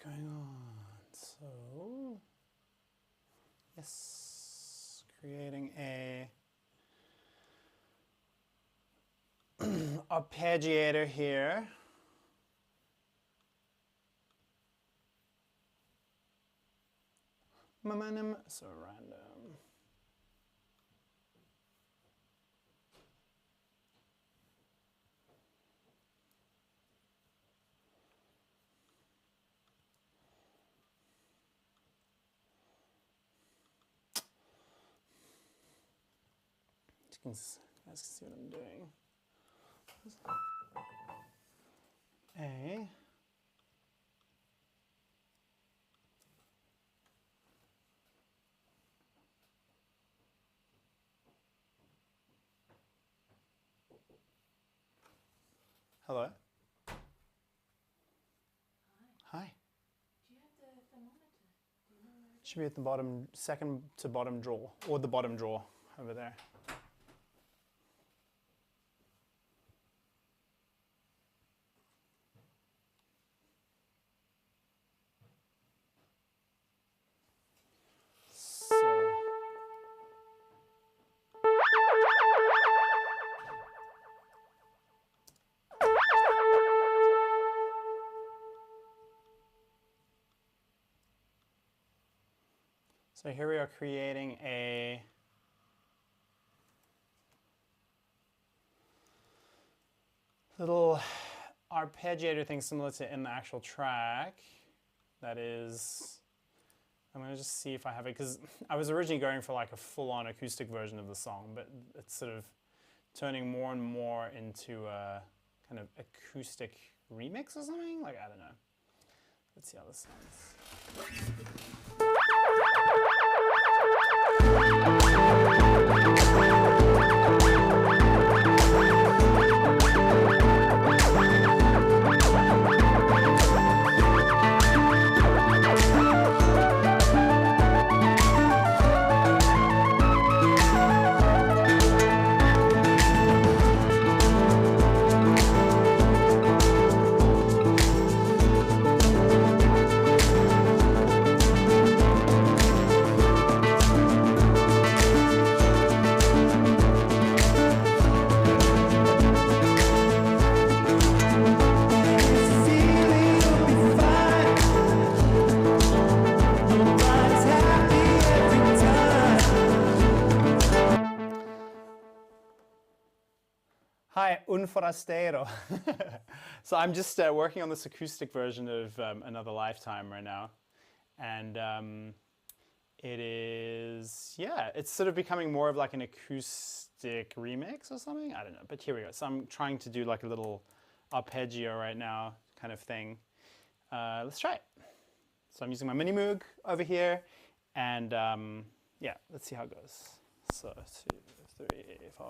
going on? So, yes, creating a arpeggiator here. Momentum, so random. You guys can see what I'm doing. A. Hello. Hi. Do you have the thermometer? Do you know where it Should be at the bottom, second to bottom drawer, or the bottom drawer over there. So here we are creating a little arpeggiator thing similar to in the actual track. That is, I'm going to just see if I have it, because I was originally going for like a full-on acoustic version of the song, but it's sort of turning more and more into a kind of acoustic remix or something. Like, I don't know. Let's see how this sounds. Hi, un forastero. So I'm just working on this acoustic version of Another Lifetime right now. And it is, yeah, it's sort of becoming more of like an acoustic remix or something. I don't know, but here we go. So I'm trying to do like a little arpeggio right now kind of thing. Let's try it. So I'm using my mini Moog over here. And yeah, let's see how it goes. So 2, 3, 4.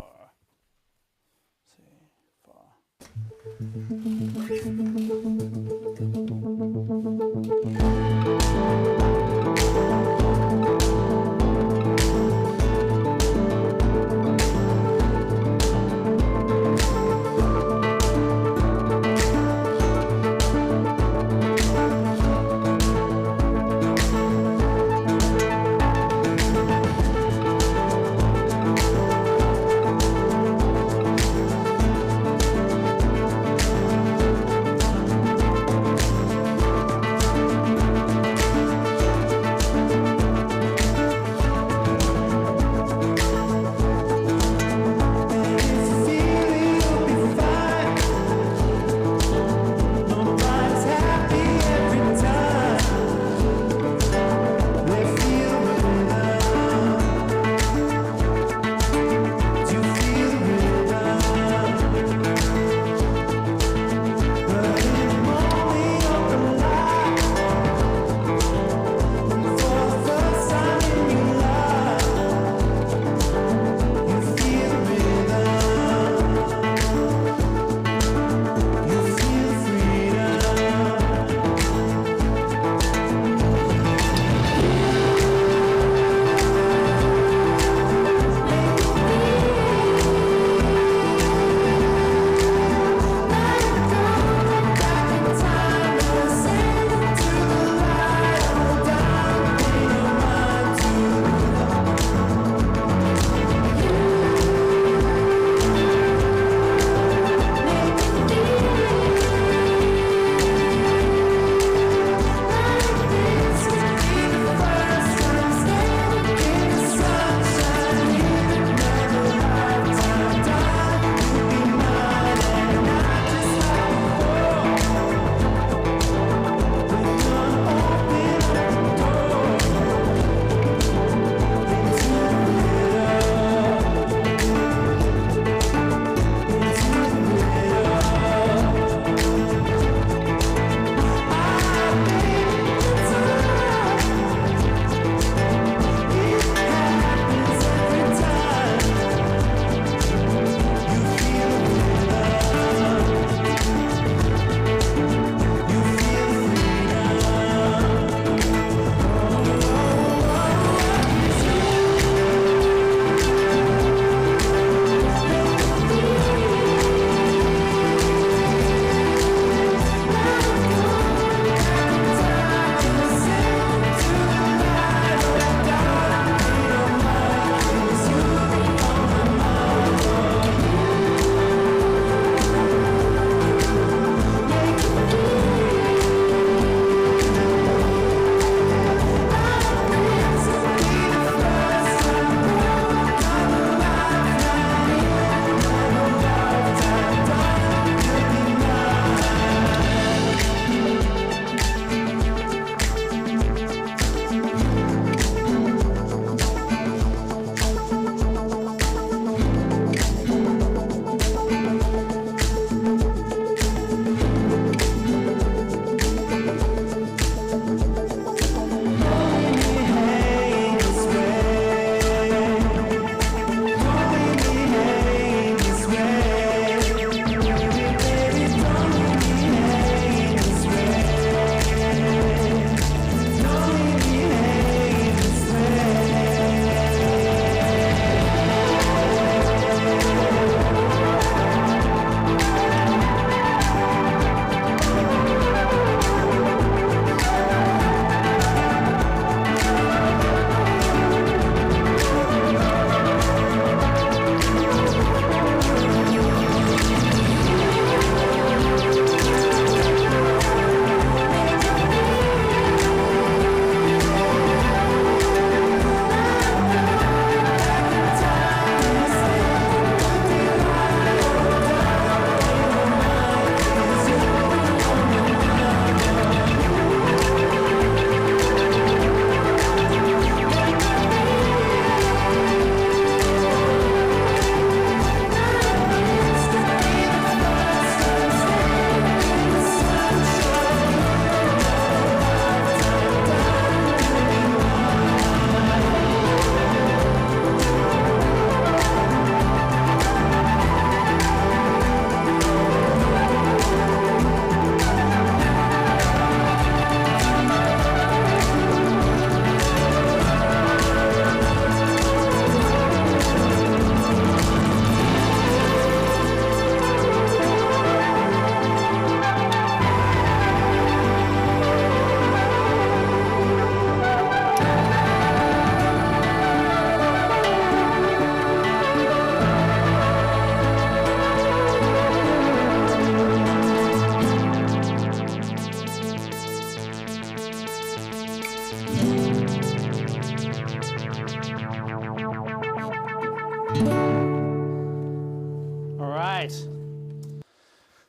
right.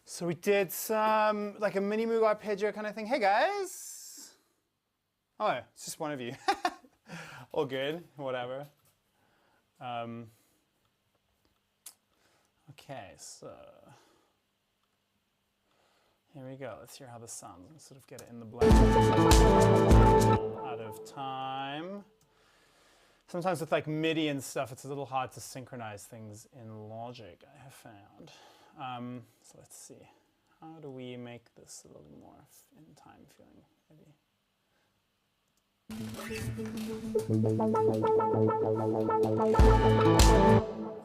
So we did some, like a mini Moog arpeggio kind of thing. Hey guys. Oh, it's just one of you. All good, whatever. Okay, so here we go. Let's hear how this sounds. Let's sort of get it in the blend. Out of time. Sometimes with like MIDI and stuff, it's a little hard to synchronize things in Logic, I have found. So let's see. How do we make this a little more in time feeling, maybe?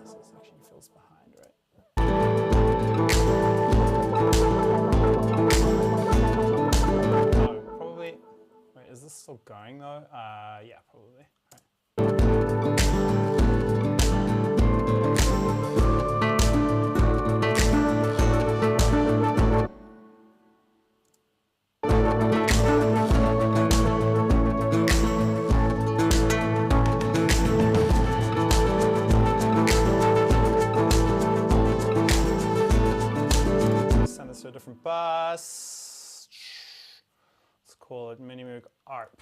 This actually feels behind, right? Oh, probably. Wait, is this still going though? Yeah, probably. Right. Send this to a different bus. Let's call it Mini Moog ARP.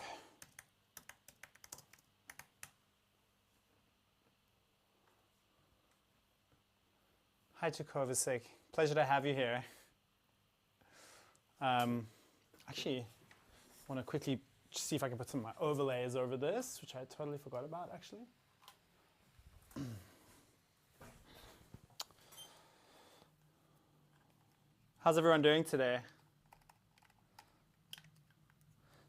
Hi to Kovacic. Pleasure to have you here. Actually, I want to quickly see if I can put some of my overlays over this, which I totally forgot about, actually. How's everyone doing today?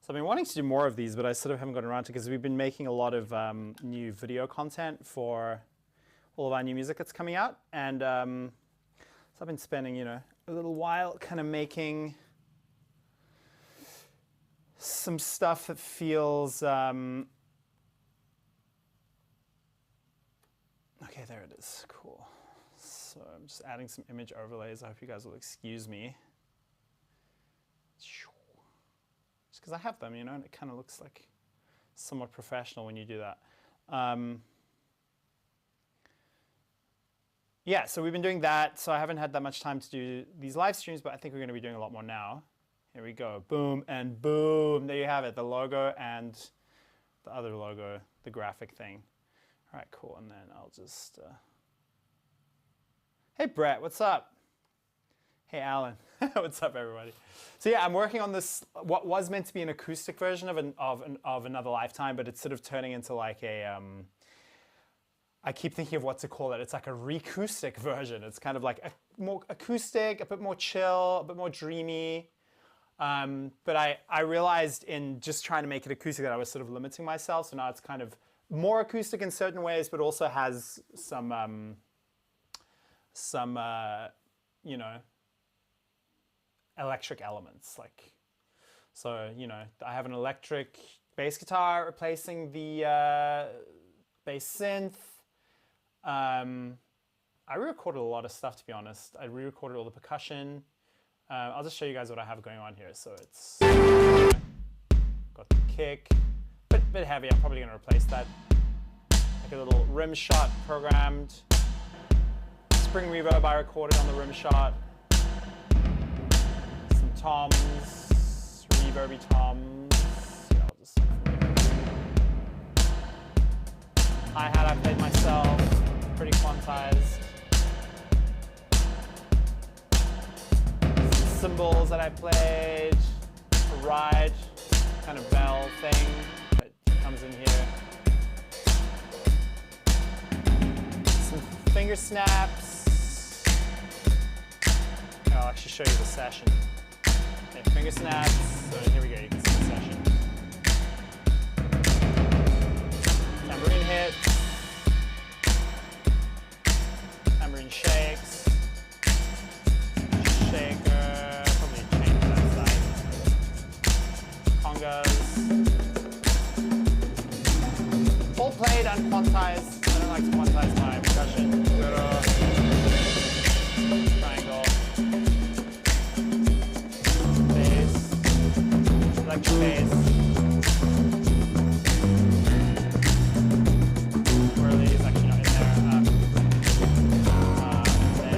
So I've been wanting to do more of these, but I sort of haven't gotten around to it because we've been making a lot of new video content for all of our new music that's coming out. And so I've been spending, a little while kind of making some stuff that feels, okay, there it is, cool. So I'm just adding some image overlays. I hope you guys will excuse me. Just because I have them, and it kind of looks like somewhat professional when you do that. Yeah, so we've been doing that. So I haven't had that much time to do these live streams, but I think we're going to be doing a lot more now. Here we go. Boom and boom. There you have it. The logo and the other logo, the graphic thing. All right, cool. And then I'll just... Hey, Brett, what's up? Hey, Alan. What's up, everybody? So yeah, I'm working on this, what was meant to be an acoustic version of Another Lifetime, but it's sort of turning into like a... I keep thinking of what to call it. It's like a re-acoustic version. It's kind of like a more acoustic, a bit more chill, a bit more dreamy. But I realized in just trying to make it acoustic that I was sort of limiting myself. So now it's kind of more acoustic in certain ways, but also has some electric elements. So, I have an electric bass guitar replacing the bass synth. I re-recorded a lot of stuff, to be honest. I re-recorded all the percussion. I'll just show you guys what I have going on here. So it's got the kick, bit heavy. I'm probably going to replace that. Like a little rim shot programmed. Spring reverb I recorded on the rim shot. Some toms, reverby toms. Yeah, I'll just... Hi-hat I played myself, pretty quantized. Some cymbals that I played, a ride, kind of bell thing that comes in here. Some finger snaps. I'll actually show you the session. Okay, finger snaps. So here we go, you can see the session. Tambourine hits. Tambourine shakes. Shaker. Probably change that side. Congas. All played unquantized. I don't like to quantize my percussion. Triangle. Electric bass. Whirly is actually not in there. And then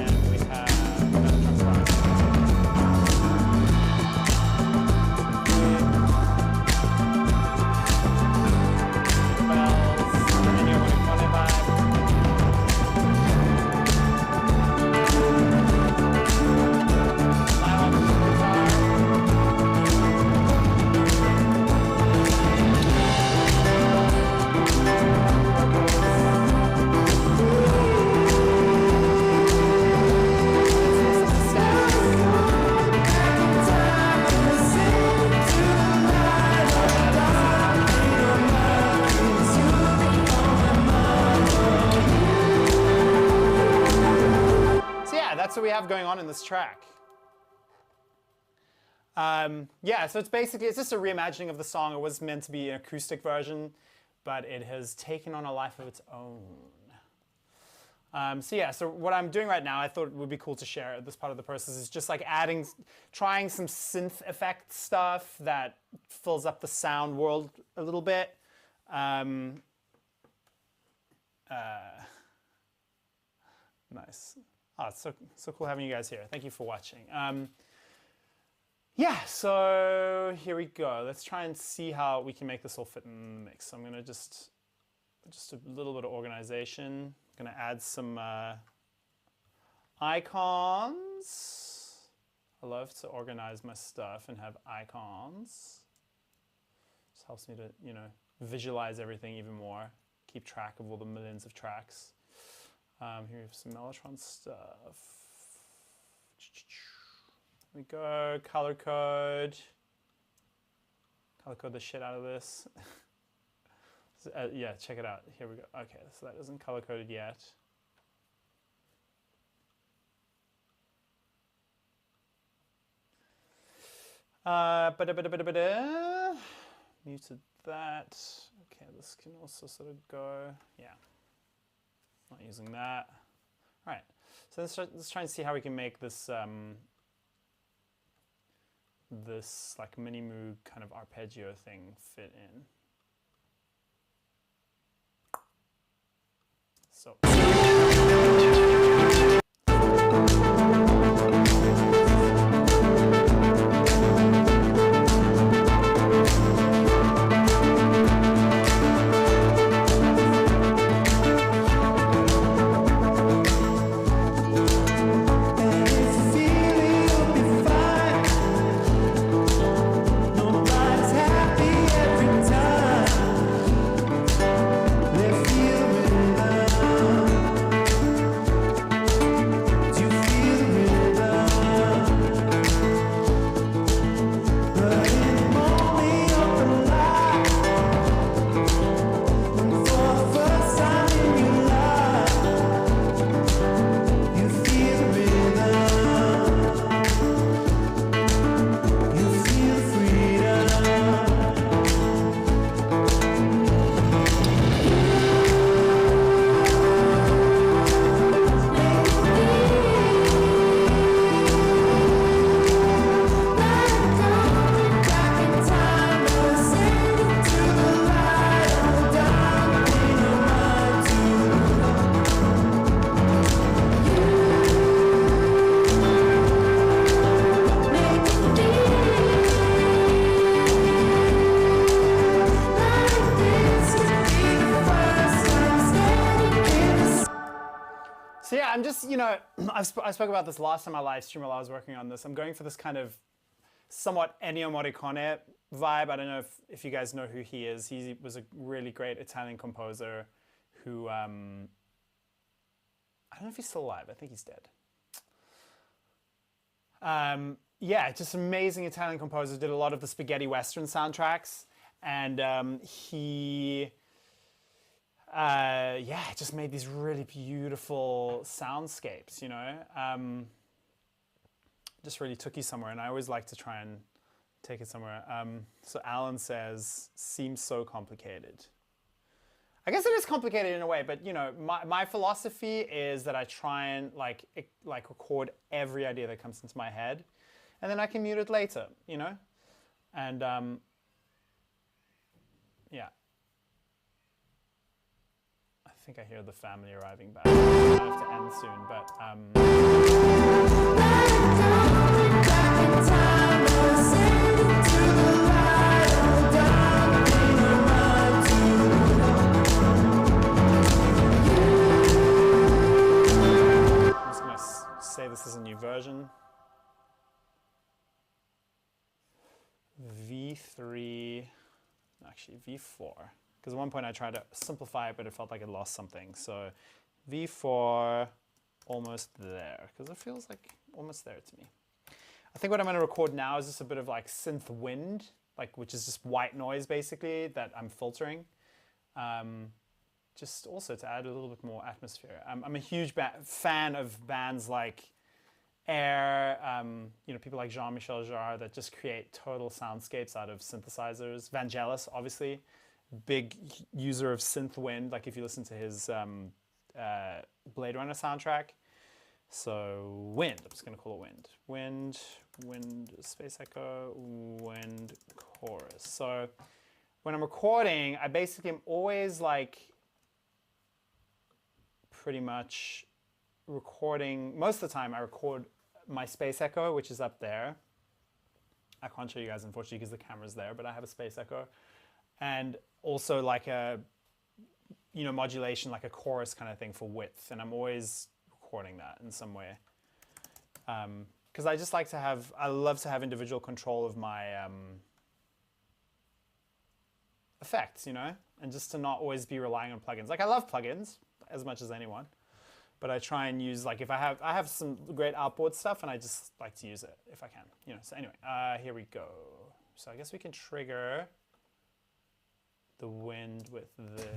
that's what we have going on in this track. Yeah, so it's just a reimagining of the song. It was meant to be an acoustic version, but it has taken on a life of its own. So yeah, so what I'm doing right now, I thought it would be cool to share this part of the process, is just like trying some synth effect stuff that fills up the sound world a little bit. Nice. Oh, it's so cool having you guys here. Thank you for watching. Yeah, so here we go. Let's try and see how we can make this all fit in the mix. So I'm gonna just a little bit of organization. I'm gonna add some icons. I love to organize my stuff and have icons. Just helps me to, you know, visualize everything even more. Keep track of all the millions of tracks. Here's some Mellotron stuff. Here we go, color code. Color code the shit out of this. Yeah, check it out. Here we go. Okay, so that isn't color coded yet. Muted that. Okay, this can also sort of go. Yeah, not using that. All right, so let's try and see how we can make this this like mini moog kind of arpeggio thing fit in. So. So yeah, I'm just, you know, I spoke about this last time I live streamed while I was working on this. I'm going for this kind of somewhat Ennio Morricone vibe. I don't know if you guys know who he is. He was a really great Italian composer who, I don't know if he's still alive. I think he's dead. Yeah, just amazing Italian composer. Did a lot of the spaghetti western soundtracks. And he... yeah, just made these really beautiful soundscapes, you know. Just really took you somewhere, and I always like to try and take it somewhere. So Alan says, seems so complicated. I guess it is complicated in a way, but you know, my philosophy is that I try and like record every idea that comes into my head, and then I can mute it later, you know. And yeah. I think I hear the family arriving back. I have to end soon, but I'm just gonna say this is a new version. V3, actually V4. Because at one point I tried to simplify it, but it felt like it lost something. So V4, almost there. Because it feels like almost there to me. I think what I'm going to record now is just a bit of like synth wind, like which is just white noise basically that I'm filtering. Just also to add a little bit more atmosphere. I'm a huge fan of bands like Air, you know, people like Jean-Michel Jarre that just create total soundscapes out of synthesizers. Vangelis, obviously, big user of synth wind, like if you listen to his Blade Runner soundtrack. So wind, I'm just gonna call it wind. Wind, space echo, wind, chorus. So when I'm recording, I basically am always like pretty much recording, most of the time I record my space echo, which is up there. I can't show you guys, unfortunately, because the camera's there, but I have a space echo. And also like a, you know, modulation, like a chorus kind of thing for width. And I'm always recording that in some way. Because I just like to have, I love to have individual control of my effects, you know? And just to not always be relying on plugins. Like I love plugins as much as anyone. But I try and use, like, if I have some great outboard stuff, and I just like to use it if I can, you know. So anyway, here we go. So I guess we can trigger the wind with this.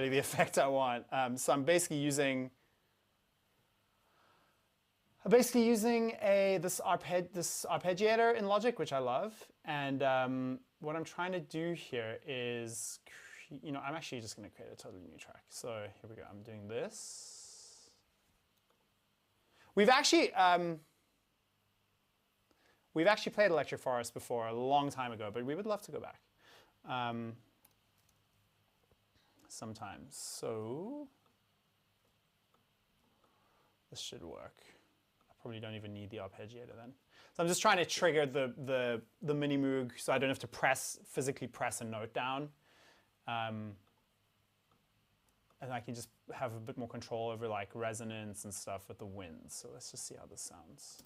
The effect I want. So I'm basically using this arpeggiator in Logic, which I love. And what I'm trying to do here is, you know, I'm actually just going to create a totally new track. So here we go. I'm doing this. We've actually played Electric Forest before a long time ago, but we would love to go back. Sometimes. So this should work. I probably don't even need the arpeggiator then. So I'm just trying to trigger the mini Moog so I don't have to physically press a note down. And I can just have a bit more control over like resonance and stuff with the winds. So let's just see how this sounds.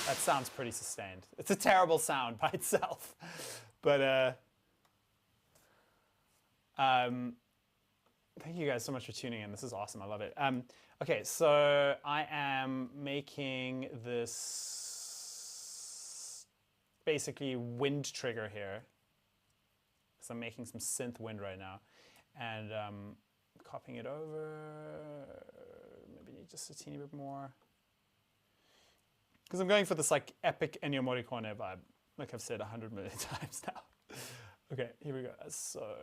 That sounds pretty sustained. It's a terrible sound by itself, but thank you guys so much for tuning in. This is awesome. I love it. Okay, so I am making this basically wind trigger here. So I'm making some synth wind right now, and copying it over. Maybe need just a teeny bit more. Because I'm going for this like epic Ennio Morricone vibe, like I've said 100 million times now. Okay, here we go. So,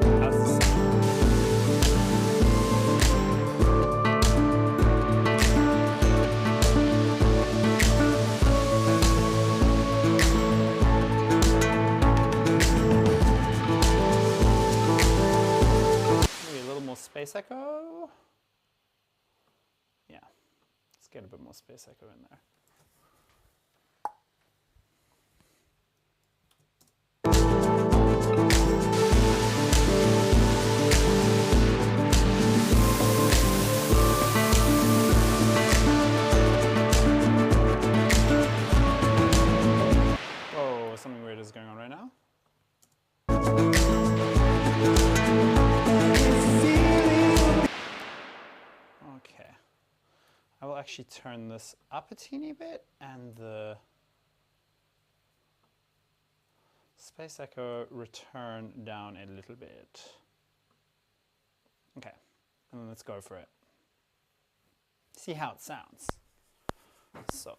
how's this sound? Maybe a little more space echo. Yeah. Get a bit more space echo in there. Oh, something weird is going on right now. Okay. I will actually turn this up a teeny bit and the space echo return down a little bit. Okay, and then let's go for it. See how it sounds. So.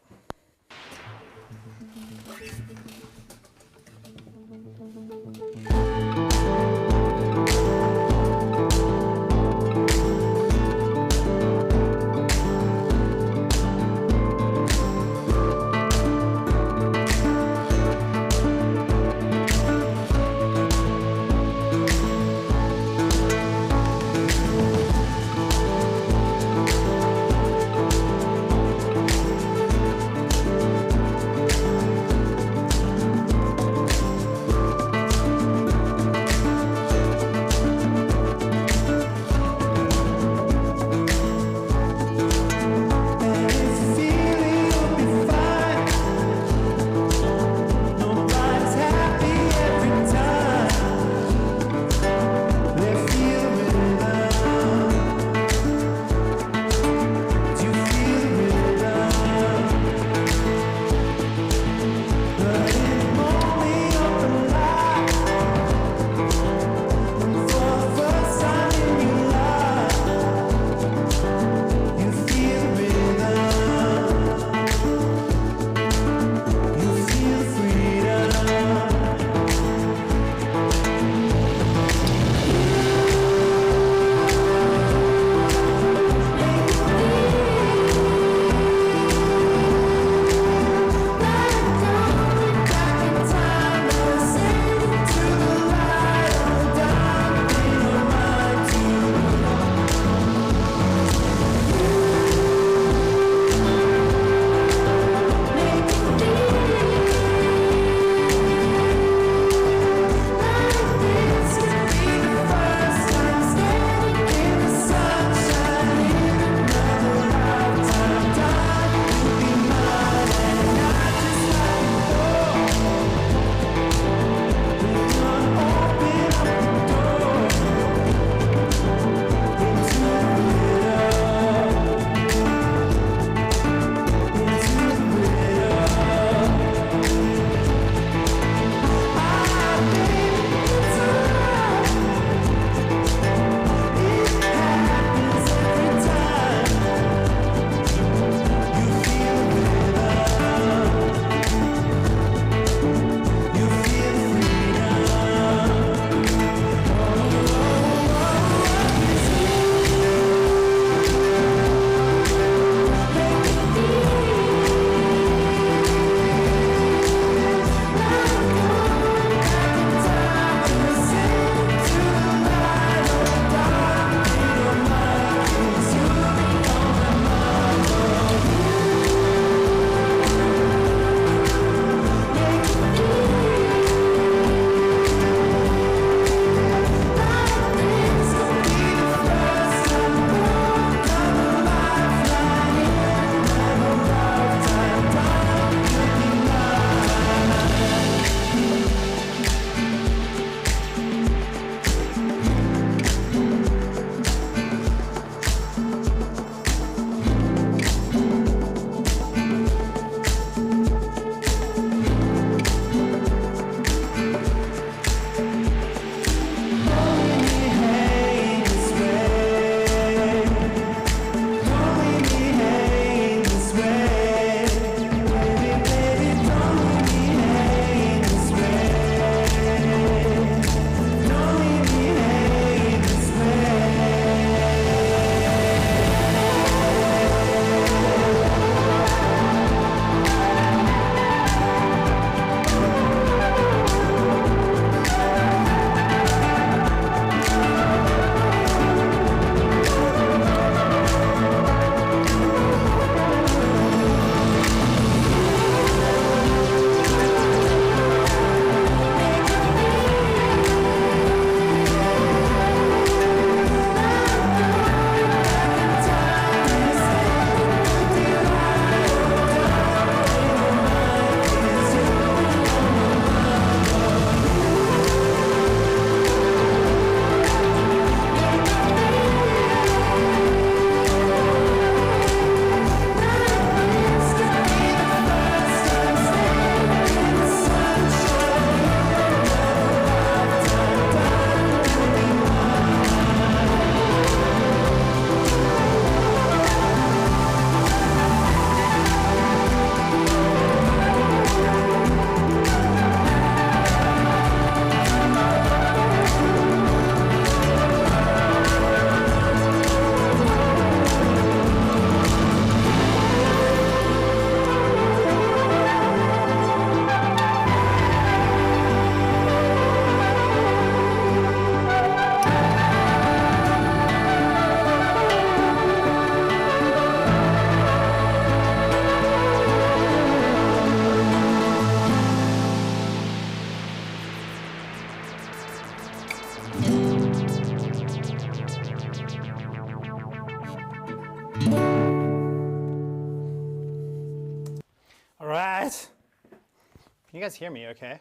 Can you guys hear me okay?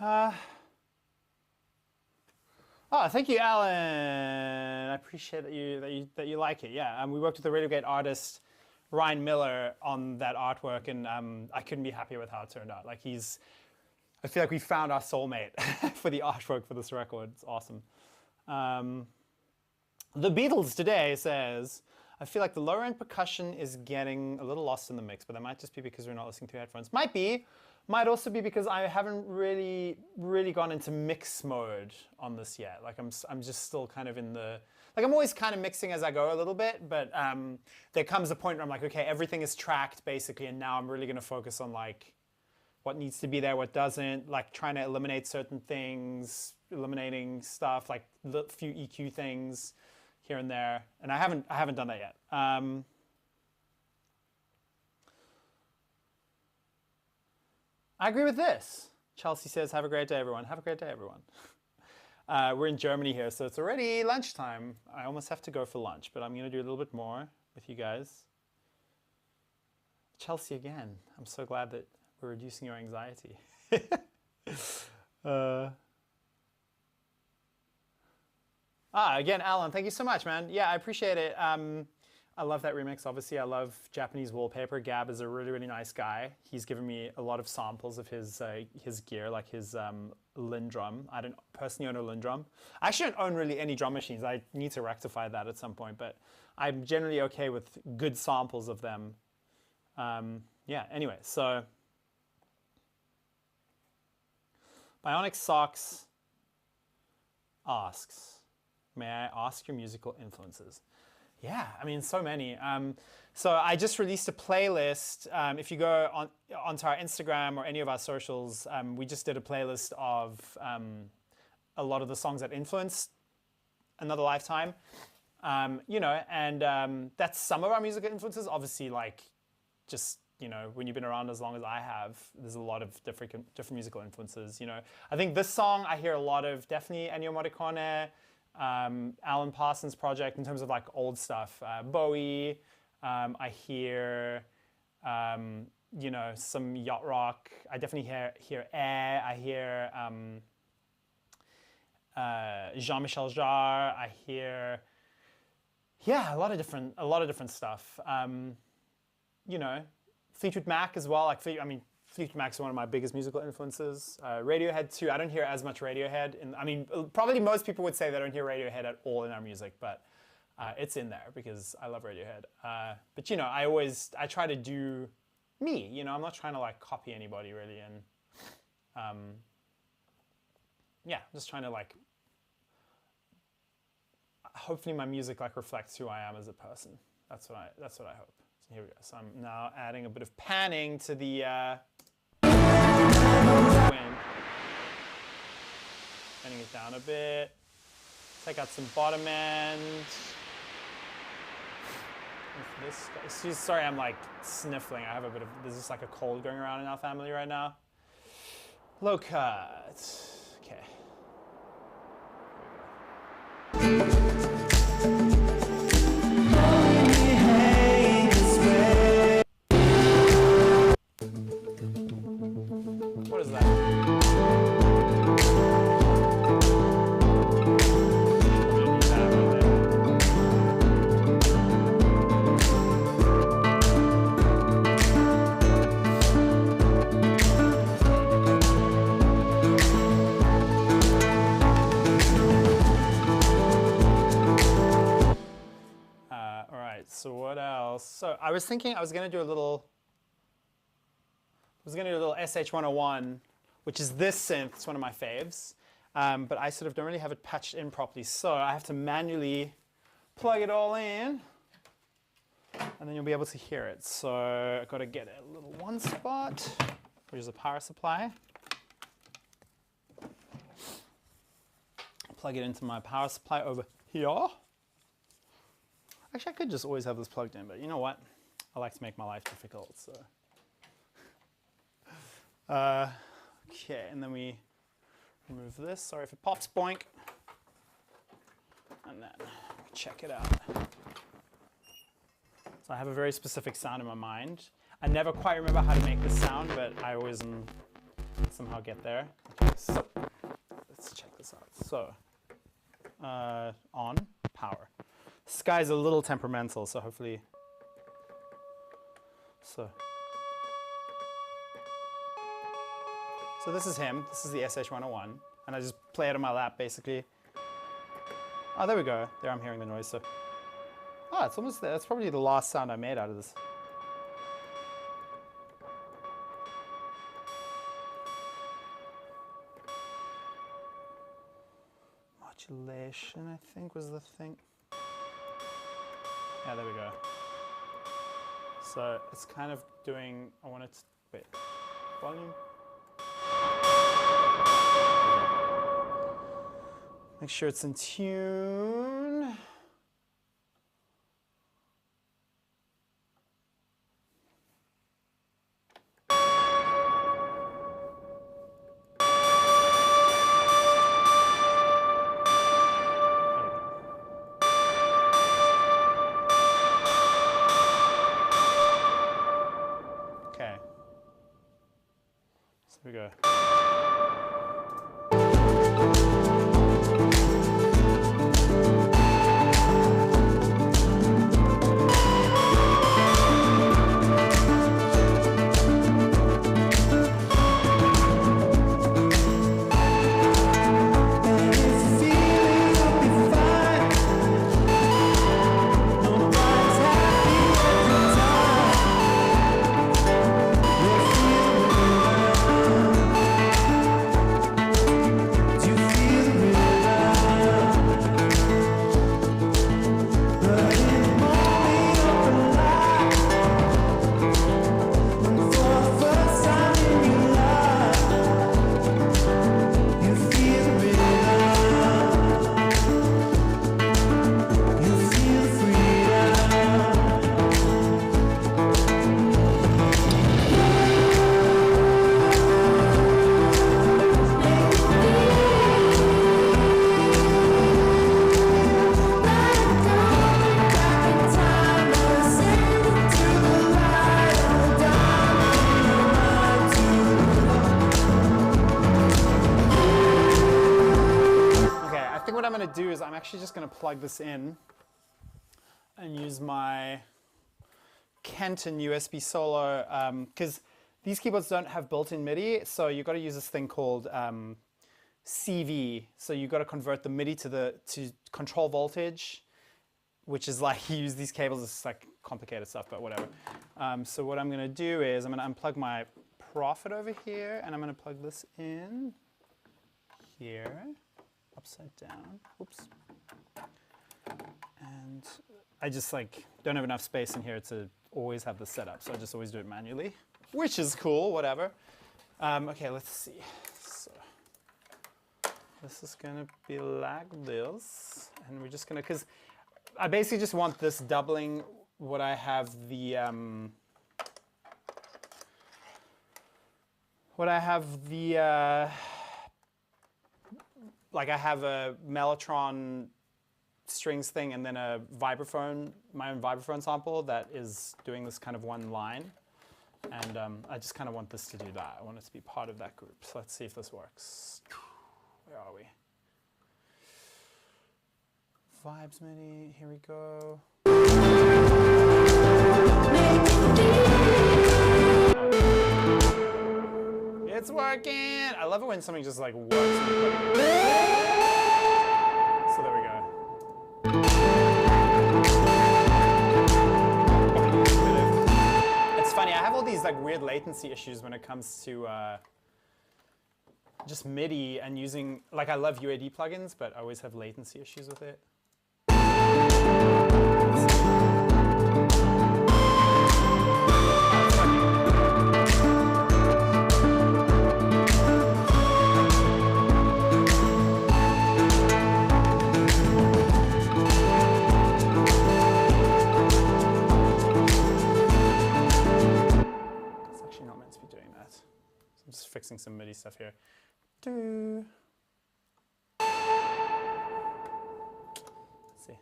Oh, thank you, Alan. I appreciate that you like it. Yeah, we worked with the Radio Gate artist Ryan Miller on that artwork, and I couldn't be happier with how it turned out. Like I feel like we found our soulmate for the artwork for this record. It's awesome. The Beatles today says, I feel like the lower end percussion is getting a little lost in the mix, but that might just be because we're not listening to headphones. Might be. Might also be because I haven't really gone into mix mode on this yet. Like I'm just still kind of in the, like I'm always kind of mixing as I go a little bit, but there comes a point where I'm like, okay, everything is tracked basically, and now I'm really going to focus on like what needs to be there, what doesn't, like trying to eliminate certain things, eliminating stuff, like the few EQ things here and there, and I haven't done that yet. I agree with this. Chelsea says, have a great day, everyone. Have a great day, everyone. We're in Germany here, so it's already lunchtime. I almost have to go for lunch, but I'm going to do a little bit more with you guys. Chelsea again. I'm so glad that we're reducing your anxiety. Again, Alan, thank you so much, man. Yeah, I appreciate it. I love that remix. Obviously, I love Japanese Wallpaper. Gab is a really nice guy. He's given me a lot of samples of his gear, like his Lindrum. I don't personally own a Lindrum. I actually don't own really any drum machines. I need to rectify that at some point, but I'm generally okay with good samples of them. Yeah, anyway, so Bionic Socks asks, may I ask your musical influences? Yeah, I mean, so many. So I just released a playlist. If you go onto our Instagram or any of our socials, we just did a playlist of a lot of the songs that influenced Another Lifetime. You know, and that's some of our musical influences. Obviously, like, just, you know, when you've been around as long as I have, there's a lot of different musical influences, you know. I think this song, I hear a lot of definitely Ennio Morricone, Alan Parsons Project in terms of like old stuff, Bowie. I hear, you know, some yacht rock. I definitely hear Air. I hear Jean-Michel Jarre. I hear, yeah, a lot of different stuff. You know, Fleetwood Mac as well. Like, Fleetwood Mac's one of my biggest musical influences. Radiohead too. I don't hear as much Radiohead. Probably most people would say they don't hear Radiohead at all in our music, but it's in there because I love Radiohead. But you know, I try to do me. You know, I'm not trying to like copy anybody really, and yeah, I'm just trying to like. Hopefully, my music like reflects who I am as a person. That's what I hope. So here we go. So I'm now adding a bit of panning to the wind. Bending it down a bit. Take out some bottom end. With this, sorry, I'm like sniffling. I have there's just like a cold going around in our family right now. Low cut. Okay. What is that? All right, so what else? So I was thinking I was going to do a little SH101, which is this synth. It's one of my faves, but I sort of don't really have it patched in properly, so I have to manually plug it all in, and then you'll be able to hear it. So I've got to get a little one spot, which is a power supply. Plug it into my power supply over here. Actually, I could just always have this plugged in, but you know what? I like to make my life difficult, so. Okay, and then we remove this. Sorry if it pops, boink. And then check it out. So I have a very specific sound in my mind. I never quite remember how to make this sound, but I always somehow get there. Okay, so let's check this out. So on, power. This guy's a little temperamental, so hopefully. So this is him. This is the SH-101, and I just play it on my lap, basically. Oh, there we go. There, I'm hearing the noise. So, oh, it's almost there. That's probably the last sound I made out of this. Modulation, I think, was the thing. Yeah, there we go. So it's kind of doing. I want it to wait. Volume. Make sure it's in tune. Okay. So here we go. Do is I'm actually just going to plug this in and use my Kenton USB Solo, because these keyboards don't have built-in MIDI, so you've got to use this thing called CV. So you've got to convert the MIDI to control voltage, which is like you use these cables. It's like complicated stuff, but whatever. So what I'm going to do is I'm going to unplug my Prophet over here, and I'm going to plug this in here. Upside down, oops. And I just like don't have enough space in here to always have this set up, so I just always do it manually, which is cool, whatever. Okay, let's see. So this is gonna be like this, and we're just gonna, because I basically just want this doubling what I have the like I have a Mellotron strings thing and then a vibraphone, my own vibraphone sample that is doing this kind of one line. And I just kind of want this to do that. I want it to be part of that group. So let's see if this works. Where are we? Vibes MIDI, here we go. It's working! I love it when something just like works. So there we go. It's funny, I have all these like weird latency issues when it comes to just MIDI and using, like I love UAD plugins, but I always have latency issues with it. Fixing some MIDI stuff here. Let's see.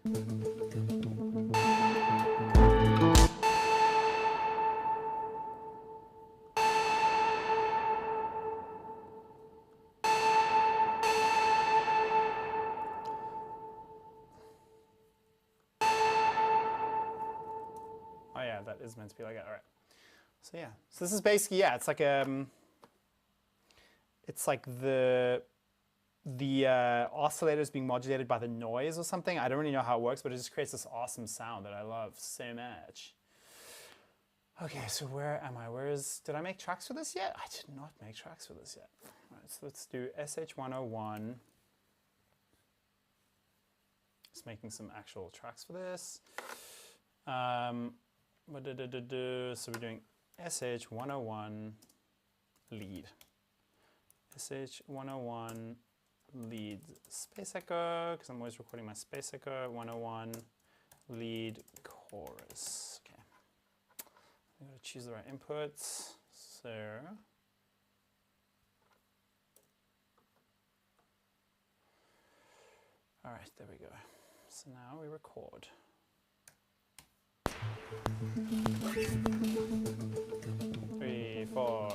that is meant to be like that. All right. So yeah. So this is basically, yeah, it's like the oscillator is being modulated by the noise or something. I don't really know how it works, but it just creates this awesome sound that I love so much. Okay, so where am I? Did I make tracks for this yet? I did not make tracks for this yet. All right, so let's do SH101. Just making some actual tracks for this. So we're doing SH101 lead. SH101 lead space echo, because I'm always recording my space echo. 101 lead chorus. Okay. I'm going to choose the right inputs. So all right, there we go. So now we record. 3, 4.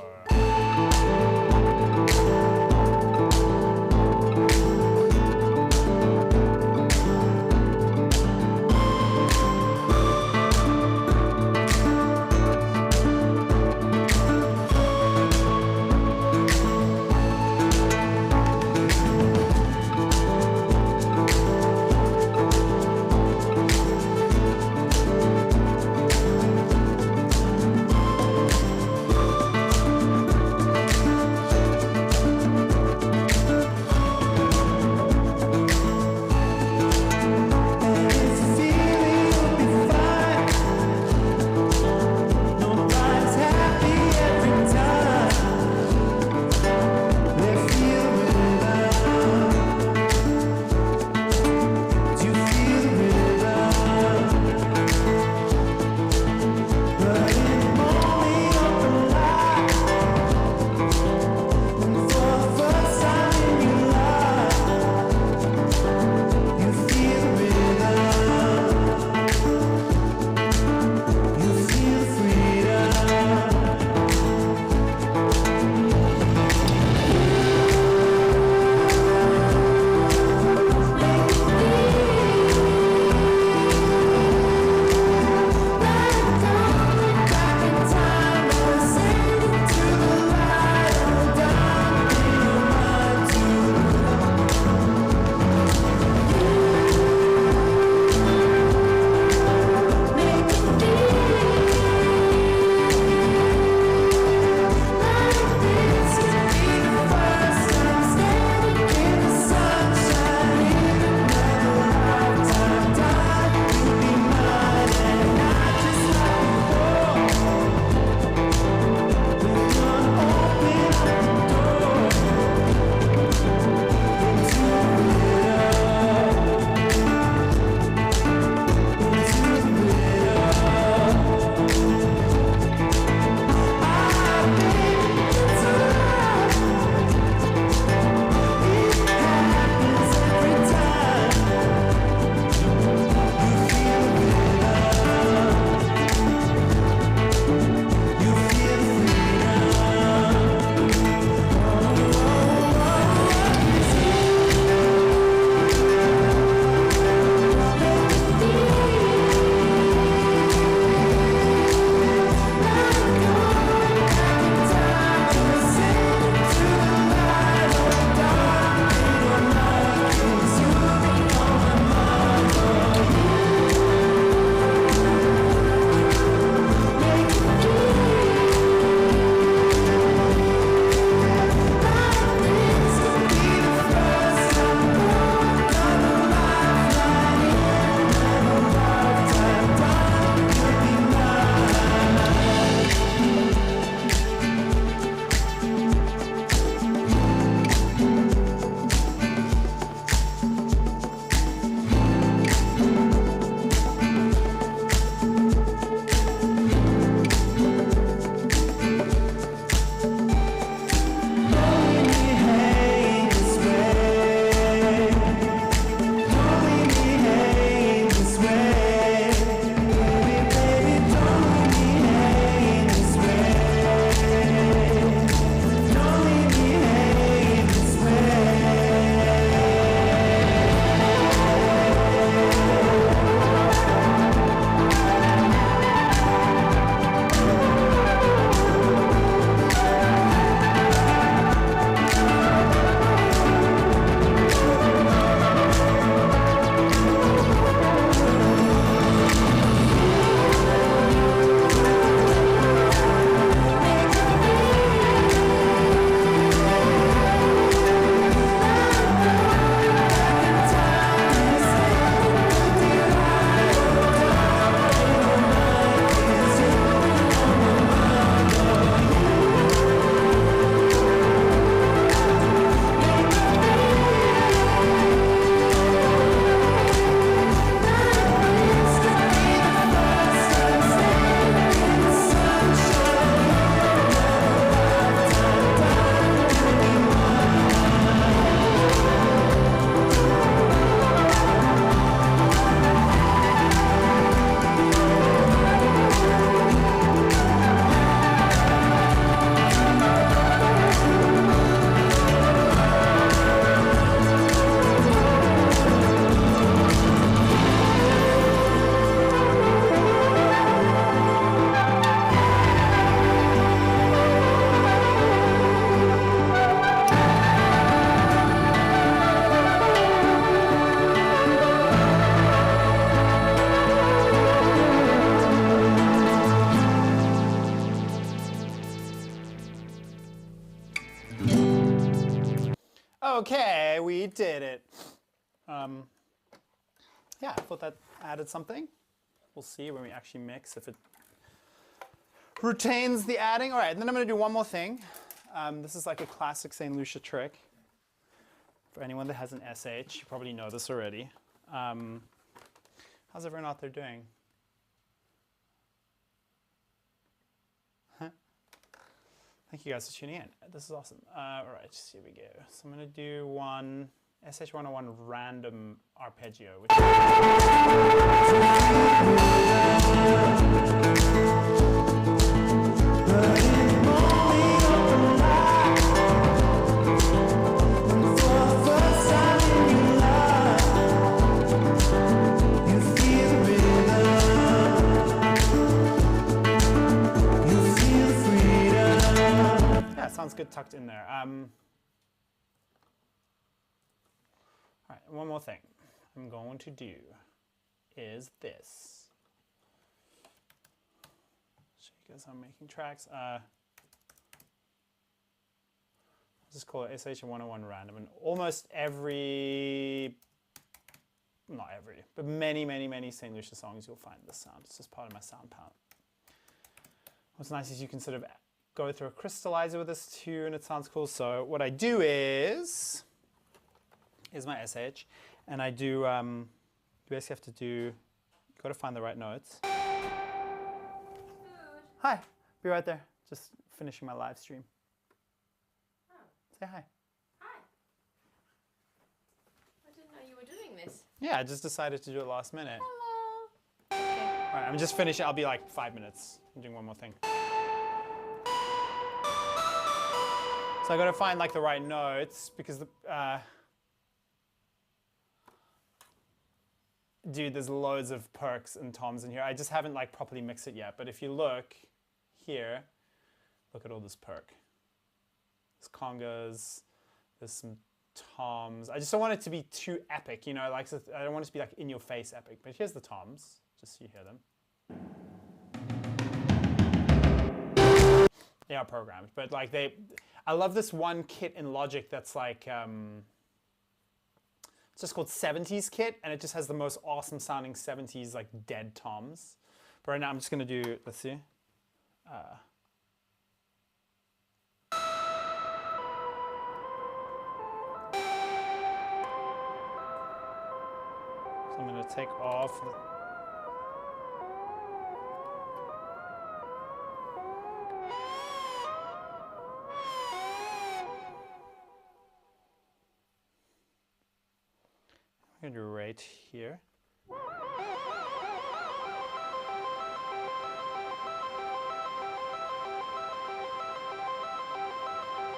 Okay, we did it. Yeah, I thought that added something. We'll see when we actually mix if it retains the adding. All right, and then I'm going to do one more thing. This is like a classic St. Lucia trick. For anyone that has an SH, you probably know this already. How's everyone out there doing? Huh? Thank you guys for tuning in. This is awesome. All right, here we go. So I'm going to do one SH 101 random arpeggio. Which sounds good tucked in there. All right, one more thing I'm going to do is this. Show you guys how I'm making tracks. I'll just call it SH 101 random, and almost every, not every, but many St. Lucia songs you'll find this sound. It's just part of my sound palette. What's nice is you can sort of go through a crystallizer with this too, and it sounds cool. So what I do is my SH, and I do, you basically have to do, got to find the right notes. Good. Hi, be right there. Just finishing my live stream. Oh. Say hi. Hi. I didn't know you were doing this. Yeah, I just decided to do it last minute. Hello. Okay. All right, I'm just finishing. I'll be like 5 minutes. I'm doing one more thing. So I got to find like the right notes because the, dude, there's loads of perks and toms in here. I just haven't like properly mixed it yet. But if you look here, look at all this perk. There's congas, there's some toms. I just don't want it to be too epic, you know, like I don't want it to be like in your face epic. But here's the toms, just so you hear them. They are programmed, but like I love this one kit in Logic that's like, it's just called 70s kit, and it just has the most awesome sounding 70s like dead toms. But right now I'm just gonna do, let's see. So I'm gonna take off the, I'm going to do right here.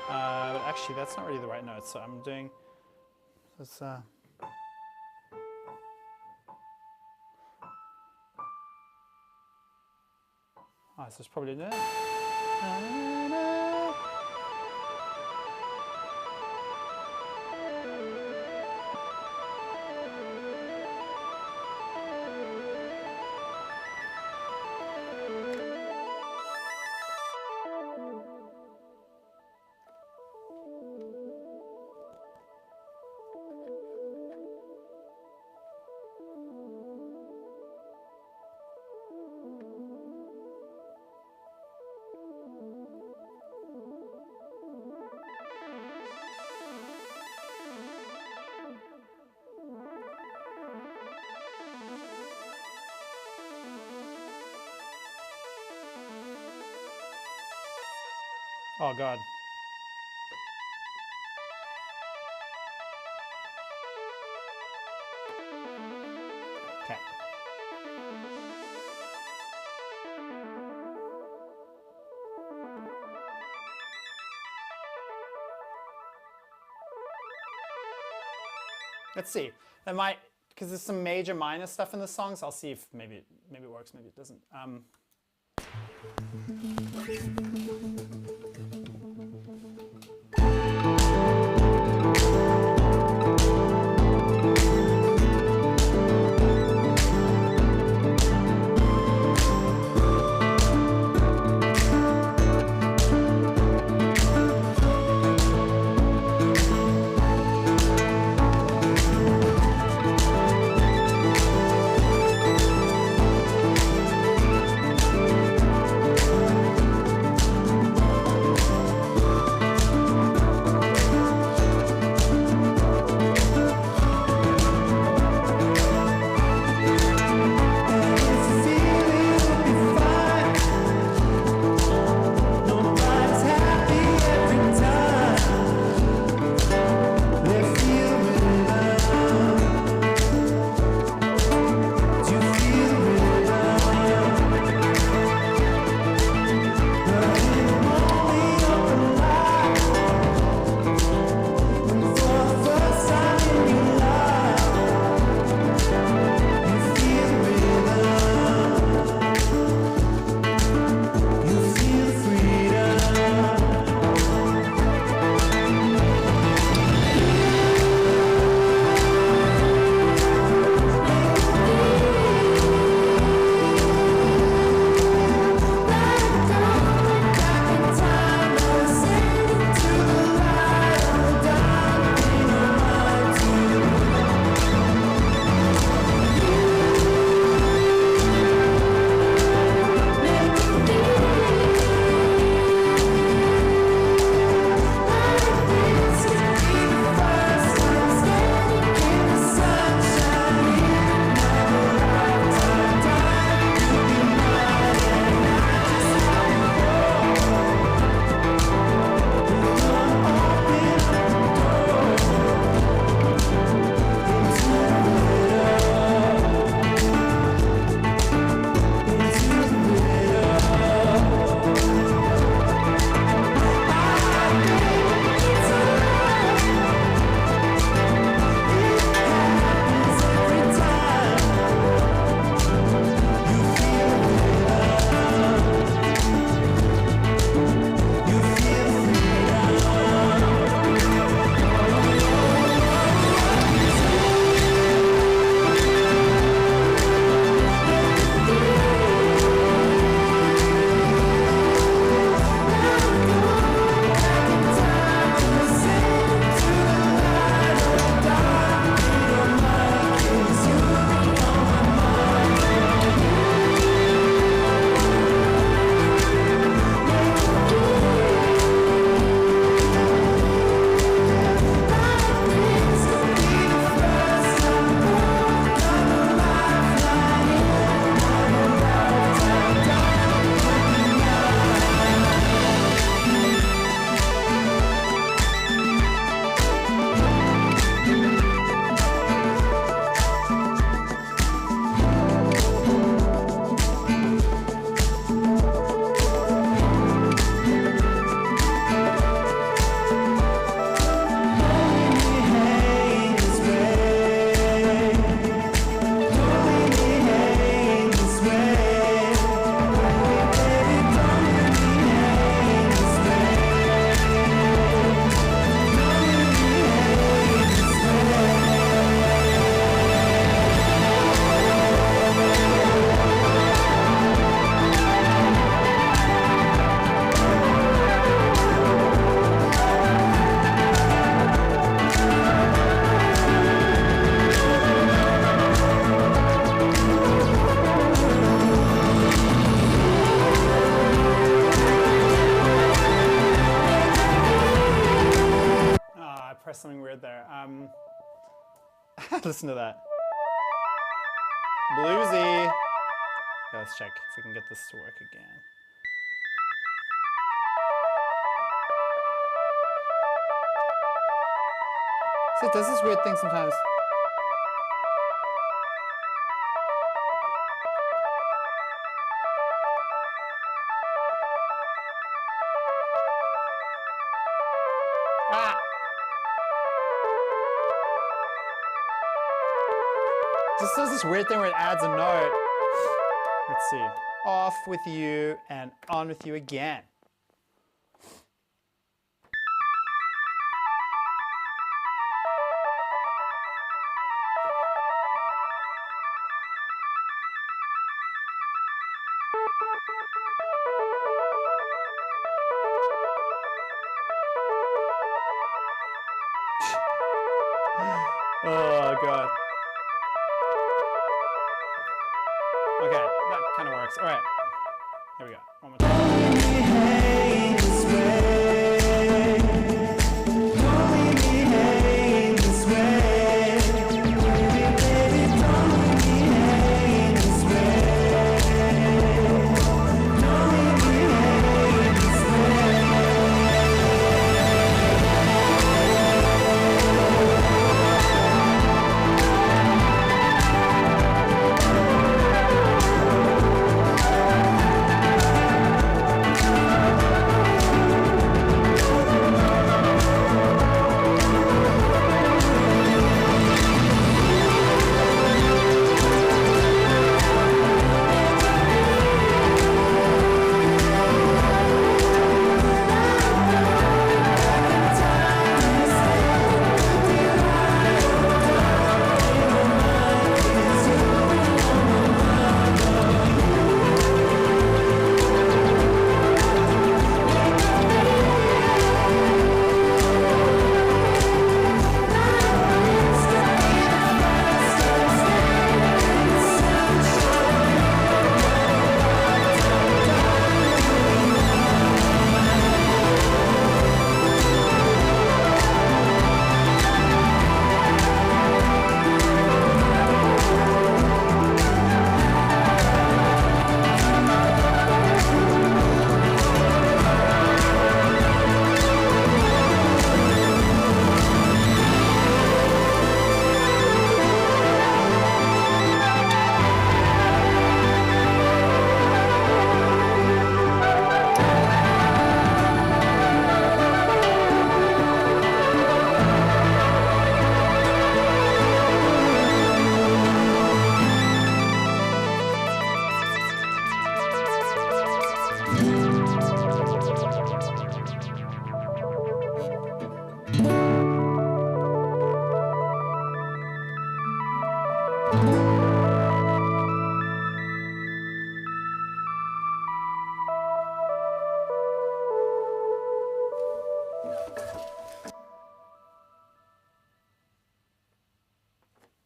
But actually, that's not really the right note, so I'm doing this. Oh, so it's probably that. Oh God. Okay. Let's see. That might, because there's some major minor stuff in the songs. I'll see if maybe it works, maybe it doesn't. pressed something weird there. Listen to that. Bluesy. Okay, let's check if we can get this to work again. So it does this weird thing sometimes. Ah! Just does this weird thing where it adds a note. Let's see. Off with you and on with you again. Oh, God. Okay, that kind of works. All right, here we go. One more time.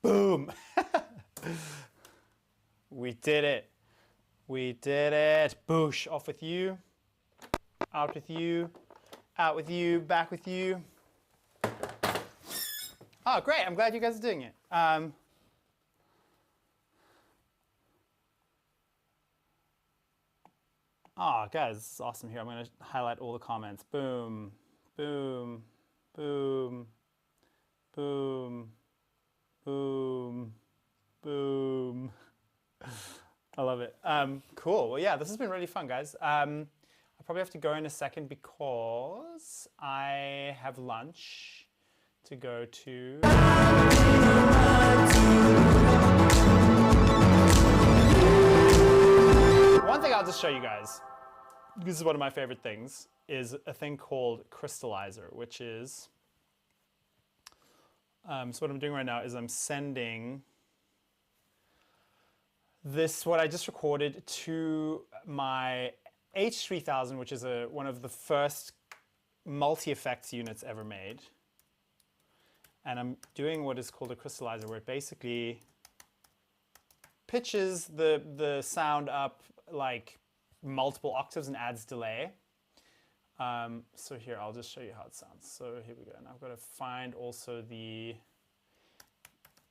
Boom. We did it. We did it. Boosh. Off with you. Out with you. Out with you. Back with you. Oh, great. I'm glad you guys are doing it. Oh, guys, this is awesome here. I'm going to highlight all the comments. Boom. Boom. Boom. Boom. Boom. Boom. I love it. Cool. Well, yeah, this has been really fun, guys. I'll probably have to go in a second because I have lunch to go to. One thing I'll just show you guys, this is one of my favorite things, is a thing called crystallizer, which is, so what I'm doing right now is I'm sending this, what I just recorded, to my H3000, which is one of the first multi-effects units ever made. And I'm doing what is called a crystallizer, where it basically pitches the sound up like multiple octaves and adds delay. So here, I'll just show you how it sounds. So here we go. And I've got to find also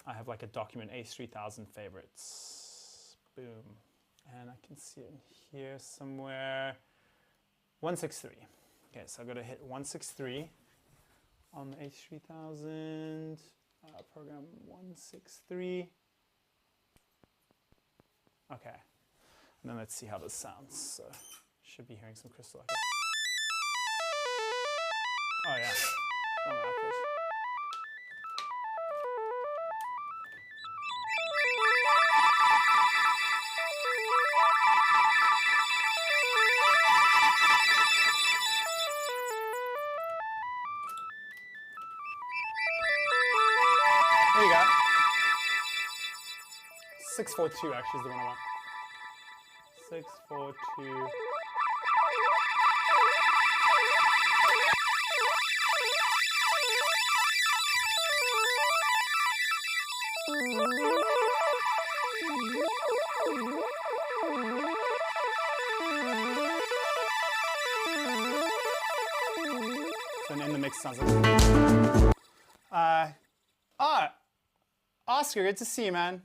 I have like a document, H3000 favorites. Boom. And I can see it in here somewhere. 163. Okay, so I've got to hit 163 on the H3000. Program 163. Okay. And then let's see how this sounds. So should be hearing some crystal echo. Oh yeah, wrong output. There you go. 642 actually is the one I want. 642. So in the mix sounds like. Oscar, good to see you, man.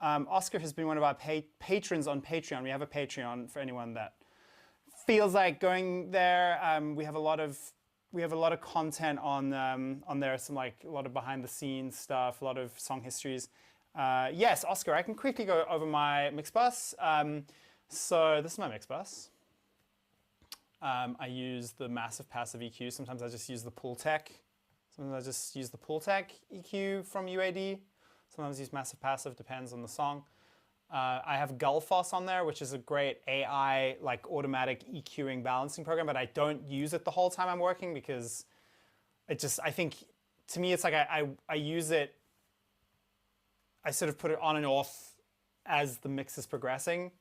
Oscar has been one of our patrons on Patreon. We have a Patreon for anyone that feels like going there. We have a lot of content on there. Some a lot of behind the scenes stuff, a lot of song histories. Yes, Oscar, I can quickly go over my mix bus. So this is my mix bus. I use the massive passive EQ. Sometimes I just use the Pultec. Sometimes I just use the Pultec EQ from UAD. Sometimes I use massive passive, depends on the song. I have Gullfoss on there, which is a great AI automatic EQing balancing program, but I don't use it the whole time I'm working because I think to me it's like I use it, I sort of put it on and off as the mix is progressing,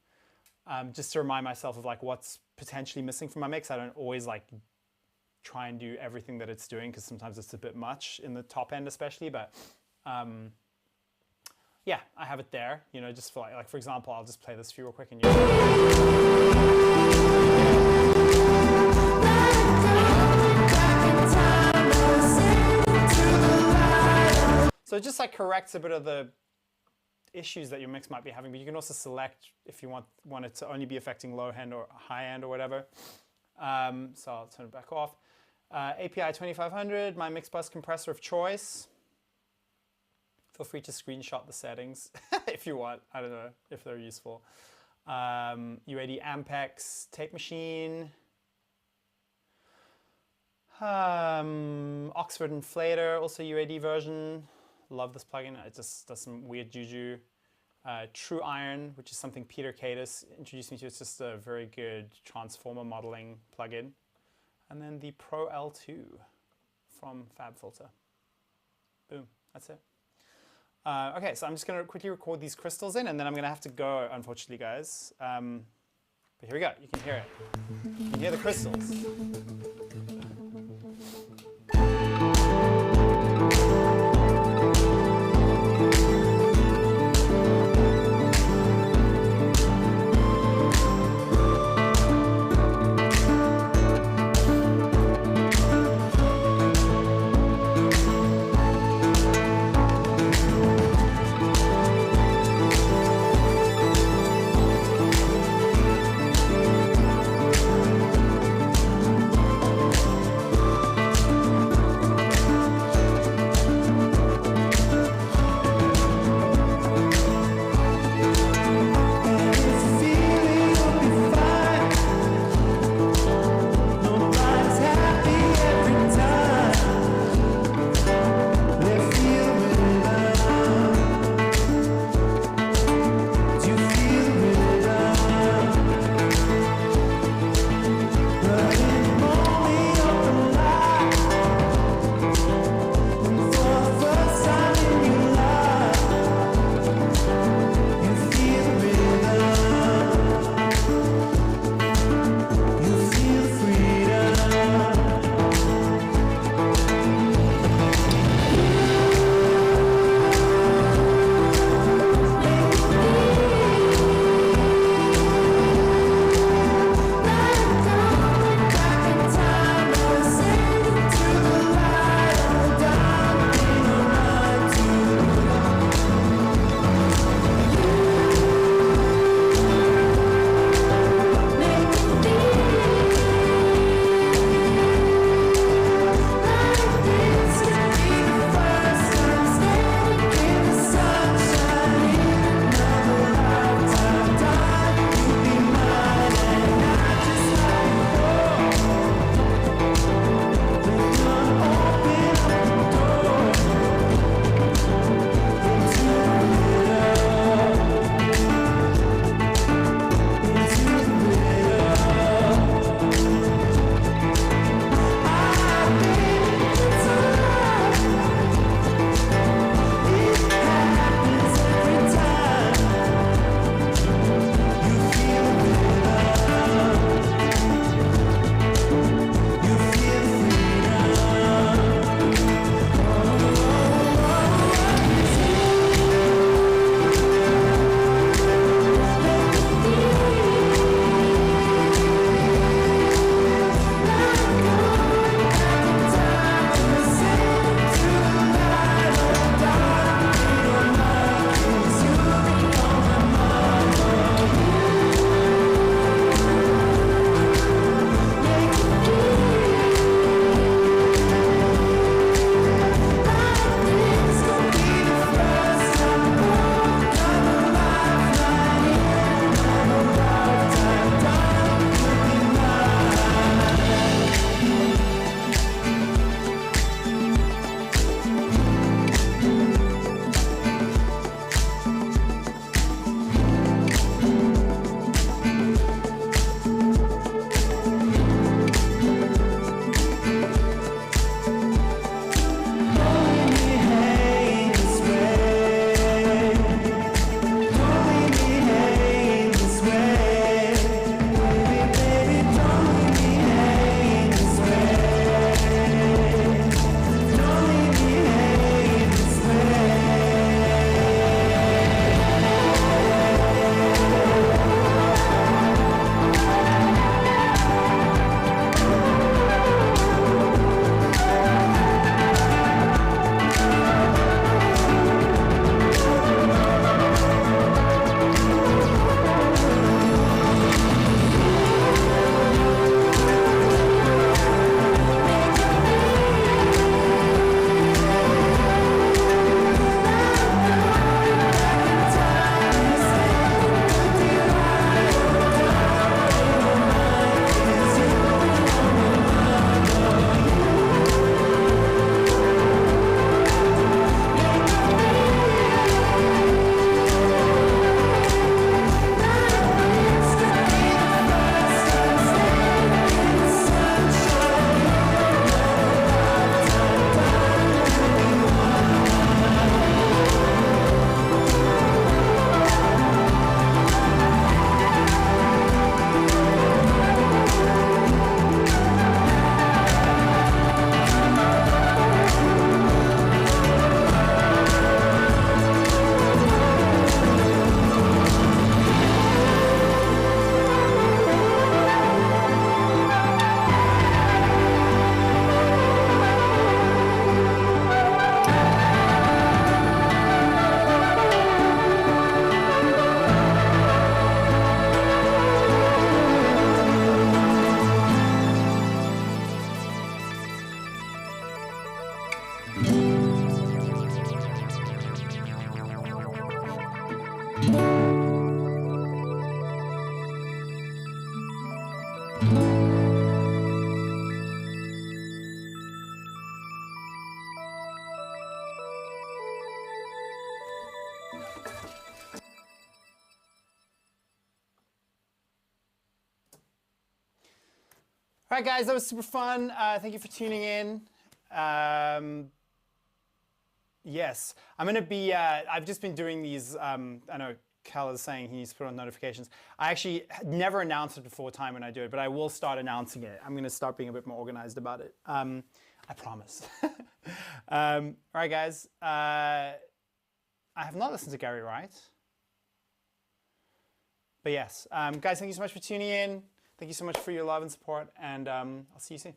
just to remind myself of what's potentially missing from my mix. I don't always try and do everything that it's doing because sometimes it's a bit much in the top end especially, but yeah, I have it there, just for for example, I'll just play this for you real quick and so it just corrects a bit of the issues that your mix might be having, but you can also select if you want it to only be affecting low end or high end or whatever. So I'll turn it back off. API 2500, my mix bus compressor of choice. Feel free to screenshot the settings if you want. I don't know if they're useful. UAD Ampex tape machine. Oxford Inflator, also UAD version. Love this plugin. It just does some weird juju. True Iron, which is something Peter Cadis introduced me to. It's just a very good transformer modeling plugin. And then the Pro L2 from FabFilter. Boom, that's it. Okay, so I'm just gonna quickly record these crystals in and then I'm gonna have to go, unfortunately, guys. But here we go, you can hear it. You can hear the crystals. All right, guys, that was super fun. Thank you for tuning in. Yes, I'm going to be, I've just been doing these, I know Cal is saying he needs to put on notifications. I actually never announce it before time when I do it, but I will start announcing it. I'm going to start being a bit more organized about it. I promise. All right, guys. I have not listened to Gary Wright. But yes, guys, thank you so much for tuning in. Thank you so much for your love and support, and I'll see you soon.